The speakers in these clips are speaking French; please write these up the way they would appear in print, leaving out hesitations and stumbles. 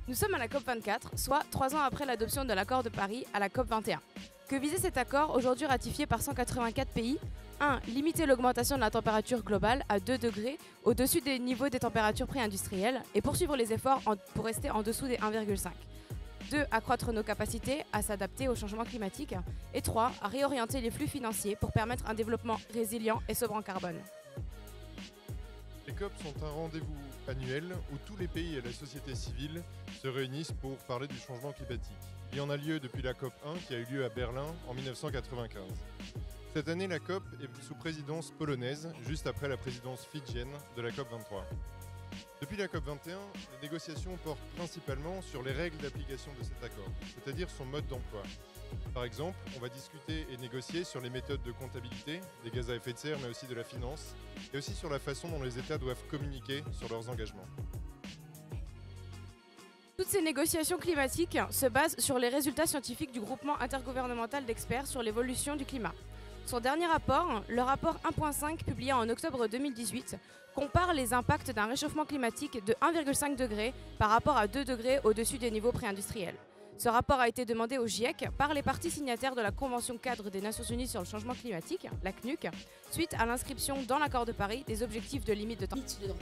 Nous sommes à la COP24, soit 3 ans après l'adoption de l'accord de Paris à la COP21. Que visait cet accord, aujourd'hui ratifié par 184 pays? 1. Limiter l'augmentation de la température globale à 2 degrés au-dessus des niveaux des températures pré-industrielles et poursuivre les efforts pour rester en dessous des 1,5. 2. Accroître nos capacités à s'adapter au changement climatique. Et 3. À réorienter les flux financiers pour permettre un développement résilient et sobre en carbone. Les COP sont un rendez-vous annuel où tous les pays et la société civile se réunissent pour parler du changement climatique. Il y en a lieu depuis la COP 1 qui a eu lieu à Berlin en 1995. Cette année, la COP est sous présidence polonaise, juste après la présidence fidjienne de la COP 23. Depuis la COP 21, les négociations portent principalement sur les règles d'application de cet accord, c'est-à-dire son mode d'emploi. Par exemple, on va discuter et négocier sur les méthodes de comptabilité, des gaz à effet de serre, mais aussi de la finance, et aussi sur la façon dont les États doivent communiquer sur leurs engagements. Toutes ces négociations climatiques se basent sur les résultats scientifiques du groupement intergouvernemental d'experts sur l'évolution du climat. Son dernier rapport, le rapport 1.5 publié en octobre 2018, compare les impacts d'un réchauffement climatique de 1,5 degré par rapport à 2 degrés au-dessus des niveaux pré-industriels. Ce rapport a été demandé au GIEC par les parties signataires de la Convention cadre des Nations Unies sur le changement climatique, la CNUC, suite à l'inscription dans l'accord de Paris des objectifs de limite de température.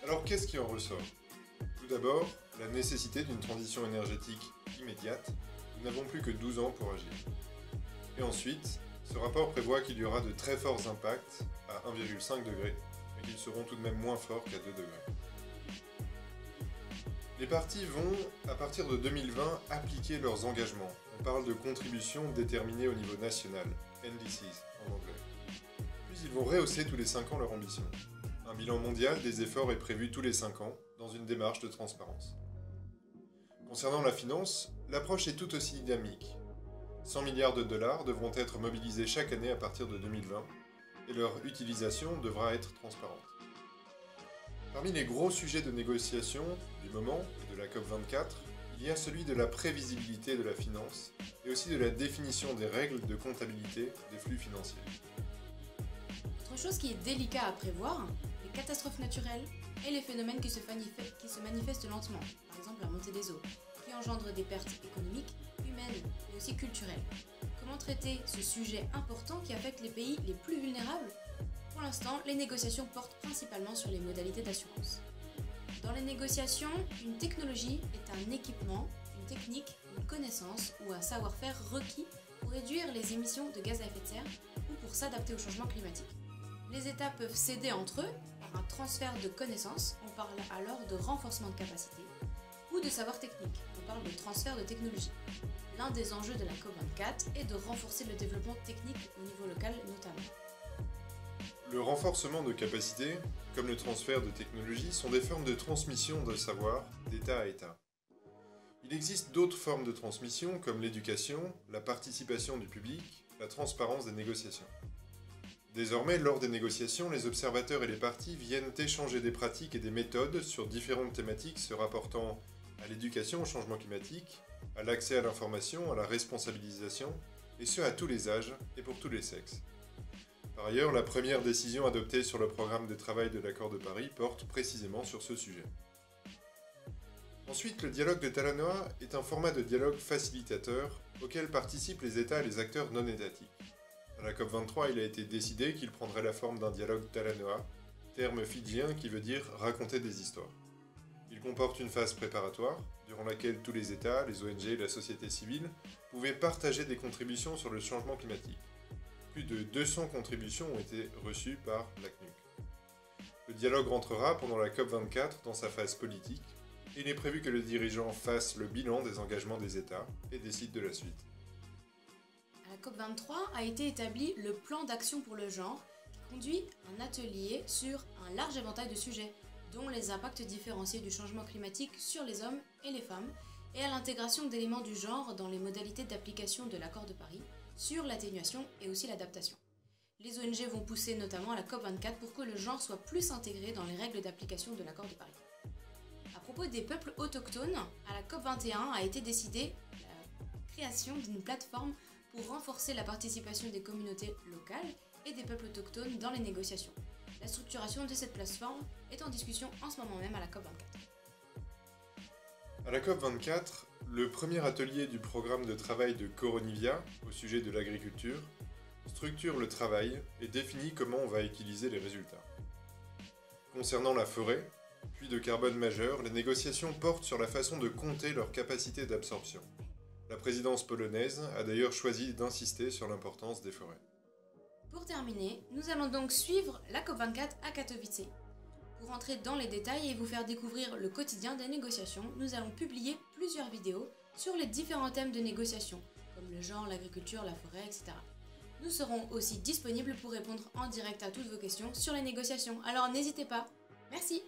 Alors qu'est-ce qui en ressort? Tout d'abord, la nécessité d'une transition énergétique immédiate. Nous n'avons plus que 12 ans pour agir. Et ensuite, ce rapport prévoit qu'il y aura de très forts impacts à 1,5 degré, mais qu'ils seront tout de même moins forts qu'à 2 degrés. Les parties vont, à partir de 2020, appliquer leurs engagements. On parle de contributions déterminées au niveau national, NDCs en anglais. Puis ils vont rehausser tous les 5 ans leur ambition. Un bilan mondial des efforts est prévu tous les 5 ans, dans une démarche de transparence. Concernant la finance, l'approche est tout aussi dynamique. 100 milliards de dollars devront être mobilisés chaque année à partir de 2020, et leur utilisation devra être transparente. Parmi les gros sujets de négociation du moment et de la COP24, il y a celui de la prévisibilité de la finance et aussi de la définition des règles de comptabilité des flux financiers. Autre chose qui est délicat à prévoir, les catastrophes naturelles et les phénomènes qui se manifestent lentement, par exemple la montée des eaux, qui engendrent des pertes économiques, humaines mais aussi culturelles. Comment traiter ce sujet important qui affecte les pays les plus vulnérables? Pour l'instant, les négociations portent principalement sur les modalités d'assurance. Dans les négociations, une technologie est un équipement, une technique, une connaissance ou un savoir-faire requis pour réduire les émissions de gaz à effet de serre ou pour s'adapter au changement climatique. Les États peuvent s'aider entre eux par un transfert de connaissances, on parle alors de renforcement de capacité, ou de savoir technique, on parle de transfert de technologie. L'un des enjeux de la COP24 est de renforcer le développement technique au niveau local notamment. Le renforcement de capacités, comme le transfert de technologies, sont des formes de transmission de savoir d'État à État. Il existe d'autres formes de transmission comme l'éducation, la participation du public, la transparence des négociations. Désormais, lors des négociations, les observateurs et les parties viennent échanger des pratiques et des méthodes sur différentes thématiques se rapportant à l'éducation au changement climatique, à l'accès à l'information, à la responsabilisation, et ce à tous les âges et pour tous les sexes. Par ailleurs, la première décision adoptée sur le programme de travail de l'accord de Paris porte précisément sur ce sujet. Ensuite, le dialogue de Talanoa est un format de dialogue facilitateur auquel participent les États et les acteurs non étatiques. À la COP23, il a été décidé qu'il prendrait la forme d'un dialogue Talanoa, terme fidjien qui veut dire raconter des histoires. Il comporte une phase préparatoire, durant laquelle tous les États, les ONG et la société civile pouvaient partager des contributions sur le changement climatique. Plus de 200 contributions ont été reçues par la CNUC. Le dialogue rentrera pendant la COP24 dans sa phase politique, et il est prévu que le dirigeant fasse le bilan des engagements des États et décide de la suite. À la COP23 a été établi le plan d'action pour le genre qui conduit un atelier sur un large éventail de sujets, dont les impacts différenciés du changement climatique sur les hommes et les femmes, et à l'intégration d'éléments du genre dans les modalités d'application de l'accord de Paris, sur l'atténuation et aussi l'adaptation. Les ONG vont pousser notamment à la COP24 pour que le genre soit plus intégré dans les règles d'application de l'accord de Paris. À propos des peuples autochtones, à la COP21 a été décidé la création d'une plateforme pour renforcer la participation des communautés locales et des peuples autochtones dans les négociations. La structuration de cette plateforme est en discussion en ce moment même à la COP24. À la COP24, le premier atelier du programme de travail de Coronivia au sujet de l'agriculture structure le travail et définit comment on va utiliser les résultats. Concernant la forêt, puits de carbone majeur, les négociations portent sur la façon de compter leur capacité d'absorption. La présidence polonaise a d'ailleurs choisi d'insister sur l'importance des forêts. Pour terminer, nous allons donc suivre la COP24 à Katowice. Pour entrer dans les détails et vous faire découvrir le quotidien des négociations, nous allons publier plusieurs vidéos sur les différents thèmes de négociation, comme le genre, l'agriculture, la forêt, etc. Nous serons aussi disponibles pour répondre en direct à toutes vos questions sur les négociations, alors n'hésitez pas. Merci!